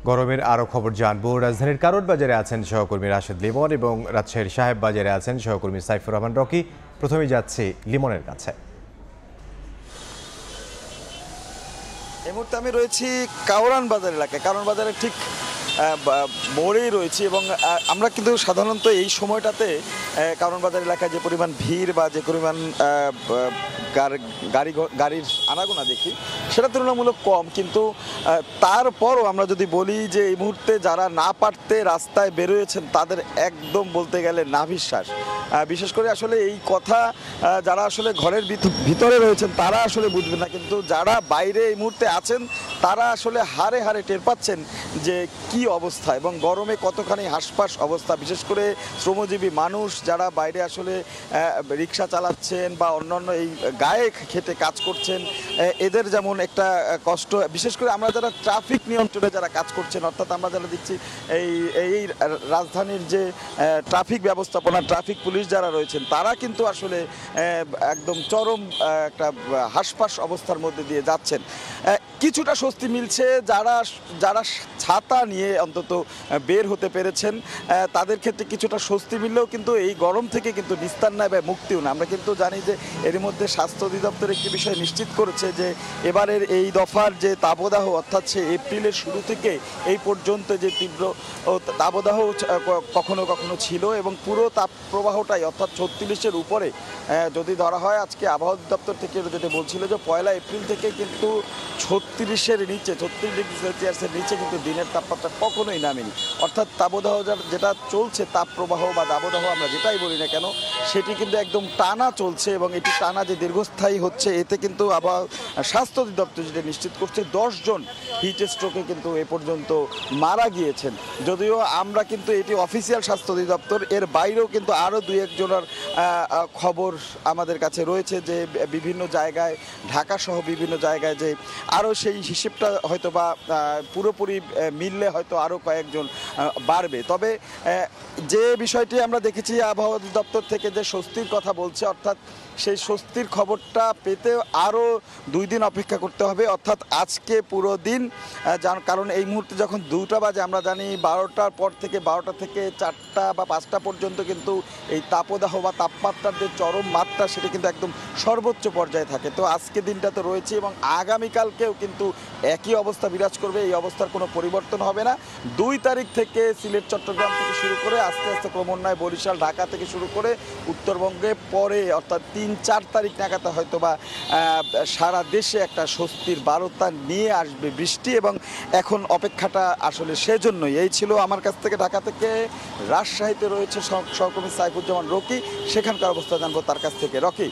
গরমের আরও খবর জানবো। রাজধানীর কারওয়ান বাজারে আছেন সহকর্মী রাশেদ লিমন এবং রাজশাহীর সাহেব বাজারে আছেন সহকর্মী সাইফুর রহমান রকি। প্রথমেই যাচ্ছি লিমনের কাছে। এই মুহূর্তে আমি রয়েছি কারওয়ান বাজার এলাকায়। কারওয়ান বাজারের ঠিক মোড়েই রয়েছি এবং আমরা কিন্তু সাধারণত এই সময়টাতে কারওয়ান বাজার এলাকায় যে পরিমাণ ভিড় বা যে পরিমাণ গাড়ির আনাগোনা দেখি সেটা তুলনামূলক কম, কিন্তু তারপরও আমরা যদি বলি যে এই মুহূর্তে যারা না পারতে রাস্তায় বেরোয়েছেন তাদের একদম বলতে গেলে নাভিশ্বাস। বিশেষ করে আসলে এই কথা যারা আসলে ঘরের ভিতরে রয়েছেন তারা আসলে বুঝবেন না, কিন্তু যারা বাইরে এই মুহূর্তে আছেন তারা আসলে হারে হারে টের পাচ্ছেন যে কি অবস্থা এবং গরমে কতখানি হাসপাস অবস্থা। বিশেষ করে শ্রমজীবী মানুষ যারা বাইরে আসলে রিক্সা চালাচ্ছেন বা অন্যান্য এই গায়ে খেটে কাজ করছেন, এদের যেমন একটা কষ্ট। বিশেষ করে আমরা যারা ট্রাফিক নিয়ন্ত্রণে যারা কাজ করছেন, অর্থাৎ আমরা যারা দেখছি এই রাজধানীর যে ট্রাফিক ব্যবস্থাপনা, ট্রাফিক পুলিশ যারা রয়েছেন তারা কিন্তু আসলে একদম চরম একটা হাসপাস অবস্থার মধ্যে দিয়ে যাচ্ছেন। কিছুটা স্বস্তি মিলছে যারা ছাতা নিয়ে অন্তত বের হতে পেরেছেন তাদের ক্ষেত্রে কিছুটা স্বস্তি মিললেও কিন্তু এই গরম থেকে কিন্তু নিস্তার নেয় বা মুক্তিও না। আমরা কিন্তু জানি যে এর মধ্যে স্বাস্থ্য অধিদপ্তর একটি বিষয় নিশ্চিত করেছে যে এবারের এই দফার যে তাপদাহ, অর্থাৎ সে এপ্রিলের শুরু থেকে এই পর্যন্ত যে তীব্র তাপদাহ কখনো কখনো ছিল এবং পুরো তাপ প্রবাহটাই অর্থাৎ 36-এর উপরে যদি ধরা হয়। আজকে আবহাওয়া অধিদপ্তর থেকে যেটা বলছিল যে 1 এপ্রিল থেকে কিন্তু 36-এর নিচে, 36 ডিগ্রি সেলসিয়াসের নিচে কিন্তু দিনের তাপমাত্রা কখনোই নামেনি। অর্থাৎ তাপদাহ যেটা চলছে, তাপ প্রবাহ বা দাবদাহ আমরা যেটাই বলি না কেন, সেটি কিন্তু একদম টানা চলছে এবং এটি টানা যে দীর্ঘস্থায়ী হচ্ছে, এতে কিন্তু আবার স্বাস্থ্য অধিদপ্তর যেটা নিশ্চিত করছে 10 জন হিট স্ট্রোকে কিন্তু এ পর্যন্ত মারা গিয়েছেন। যদিও আমরা কিন্তু এটি অফিসিয়াল স্বাস্থ্য অধিদপ্তর, এর বাইরেও কিন্তু আরও 2-1 জনের খবর আমাদের কাছে রয়েছে যে বিভিন্ন জায়গায়, ঢাকা সহ বিভিন্ন জায়গায় যে আরও সেই হিসেবটা হয়তো বা পুরোপুরি মিললে হয়তো আরও কয়েকজন বাড়বে। তবে যে বিষয়টি আমরা দেখেছি আবহাওয়া অধিদপ্তর থেকে যে স্বস্তির কথা বলছে, অর্থাৎ সেই স্বস্তির খবরটা পেতে আরও 2 দিন অপেক্ষা করতে হবে, অর্থাৎ আজকে পুরো দিন। কারণ এই মুহূর্তে যখন 2টা বাজে, আমরা জানি 12টার পর থেকে 12টা থেকে 4টা বা 5টা পর্যন্ত কিন্তু এই তাপদাহ বা তাপমাত্রার যে চরম মাত্রা সেটা কিন্তু একদম সর্বোচ্চ পর্যায়ে থাকে। তো আজকে দিনটা তো রয়েছে এবং আগামীকালকেও কিন্তু একই অবস্থা বিরাজ করবে, এই অবস্থার কোনো পরিবর্তন হবে না। 2 তারিখ থেকে সিলেট, চট্টগ্রাম থেকে শুরু করে আস্তে আস্তে ক্রমান্বয়ে বরিশাল, ঢাকা থেকে শুরু করে উত্তরবঙ্গে পরে অর্থাৎ 3-4 তারিখ নাগাদ হয়তো বা সারা দেশে একটা স্বস্তির বার্তা নিয়ে আসবে বৃষ্টি, এবং এখন অপেক্ষাটা আসলে সেজন্যই। এই ছিল আমার কাছ থেকে ঢাকা থেকে। রাজশাহীতে রয়েছে সহকর্মী সাইফুজ্জামান রকি, সেখানকার অবস্থা জানবো তার কাছ থেকে। রকি।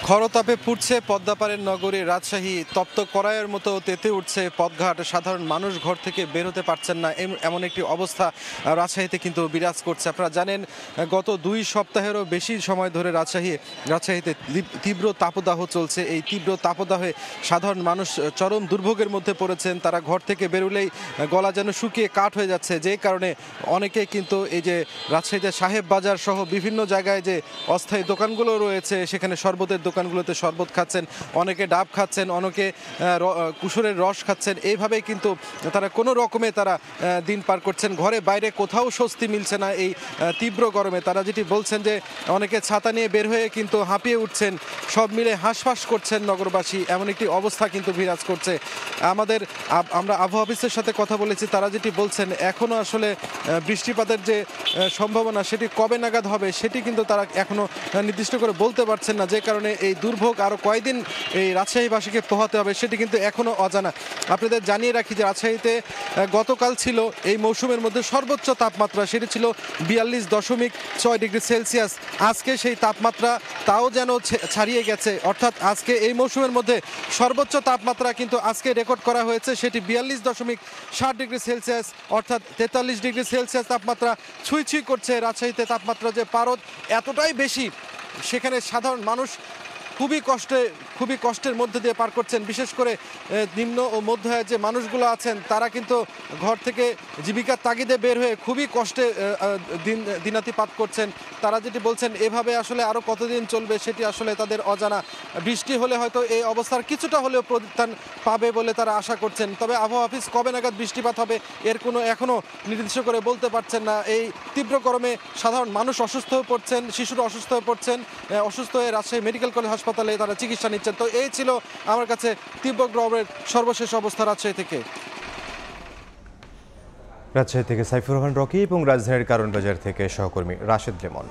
খরতাপে পুড়ছে পদ্মাপাড়ের নগরী রাজশাহী, তপ্ত কড়াইয়ের মতো তেতে উঠছে পথঘাট। সাধারণ মানুষ ঘর থেকে বের হতে পারছেন না, এমন একটি অবস্থা রাজশাহীতে কিন্তু বিরাজ করছে। আপনারা জানেন গত 2 সপ্তাহেরও বেশি সময় ধরে রাজশাহীতে তীব্র তাপদাহ চলছে। এই তীব্র তাপদাহে সাধারণ মানুষ চরম দুর্ভোগের মধ্যে পড়েছেন। তারা ঘর থেকে বেরোলেই গলা যেন শুকিয়ে কাঠ হয়ে যাচ্ছে, যে কারণে অনেকে কিন্তু এই যে রাজশাহীতে সাহেব বাজার সহ বিভিন্ন জায়গায় যে অস্থায়ী দোকানগুলো রয়েছে সেখানে শরবতের দোকানগুলোতে শরবত খাচ্ছেন, অনেকে ডাব খাচ্ছেন, অনেকে কুসুরের রস খাচ্ছেন। এইভাবেই কিন্তু তারা কোনো রকমে তারা দিন পার করছেন। ঘরে বাইরে কোথাও স্বস্তি মিলছে না এই তীব্র গরমে। তারা যেটি বলছেন যে অনেকে ছাতা নিয়ে বের হয়ে কিন্তু হাঁপিয়ে উঠছেন, সব মিলে হাঁসফাঁস করছেন নগরবাসী, এমন একটি অবস্থা কিন্তু বিরাজ করছে। আমরা আবহাওয়া অফিসের সাথে কথা বলেছি, তারা যেটি বলছেন এখনও আসলে বৃষ্টিপাতের যে সম্ভাবনা সেটি কবে নাগাদ হবে সেটি কিন্তু তারা এখনও নির্দিষ্ট করে বলতে পারছেন না, যে কারণে এই দুর্ভোগ আরও কয়দিন এই রাজশাহীবাসীকে পোহাতে হবে সেটি কিন্তু এখনও অজানা। আপনাদের জানিয়ে রাখি যে রাজশাহীতে গতকাল ছিল এই মৌসুমের মধ্যে সর্বোচ্চ তাপমাত্রা, সেটি ছিল 42.6 ডিগ্রি সেলসিয়াস। আজকে সেই তাপমাত্রা তাও যেন ছাড়িয়ে গেছে, অর্থাৎ আজকে এই মৌসুমের মধ্যে সর্বোচ্চ তাপমাত্রা কিন্তু আজকে রেকর্ড করা হয়েছে, সেটি 42.7 ডিগ্রি সেলসিয়াস, অর্থাৎ 43 ডিগ্রি সেলসিয়াস তাপমাত্রা ছুঁই করছে রাজশাহীতে। তাপমাত্রা যে পারদ এতটাই বেশি, সেখানে সাধারণ মানুষ খুবই কষ্টের মধ্যে দিয়ে পার করছেন। বিশেষ করে নিম্ন ও মধ্য আয়ের যে মানুষগুলো আছেন তারা কিন্তু ঘর থেকে জীবিকার তাগিদে বের হয়ে খুবই কষ্টে দিনাতিপাত করছেন। তারা যেটি বলছেন এভাবে আসলে আরও কতদিন চলবে সেটি আসলে তাদের অজানা। বৃষ্টি হলে হয়তো এই অবস্থার কিছুটা হলেও পরিত্রাণ পাবে বলে তারা আশা করছেন। তবে আবহাওয়া অফিস কবে নাগাদ বৃষ্টিপাত হবে এর কোনো এখনও নির্দিষ্ট করে বলতে পারছেন না। এই তীব্র গরমে সাধারণ মানুষ অসুস্থ হয়ে পড়ছেন, শিশুরা অসুস্থ হয়ে পড়ছেন, অসুস্থ হয়ে রাজশাহী মেডিকেল কলেজ হাসপাতালে তারা চিকিৎসা নিচ্ছেন। তো এই ছিল আমার কাছে তীব্র গরমের সর্বশেষ অবস্থা রাজশাহী থেকে। রাজশাহী থেকে সাইফুর রহমান রকি এবং রাজধানীর কারণ বাজার থেকে সহকর্মী রাশেদ লিমন।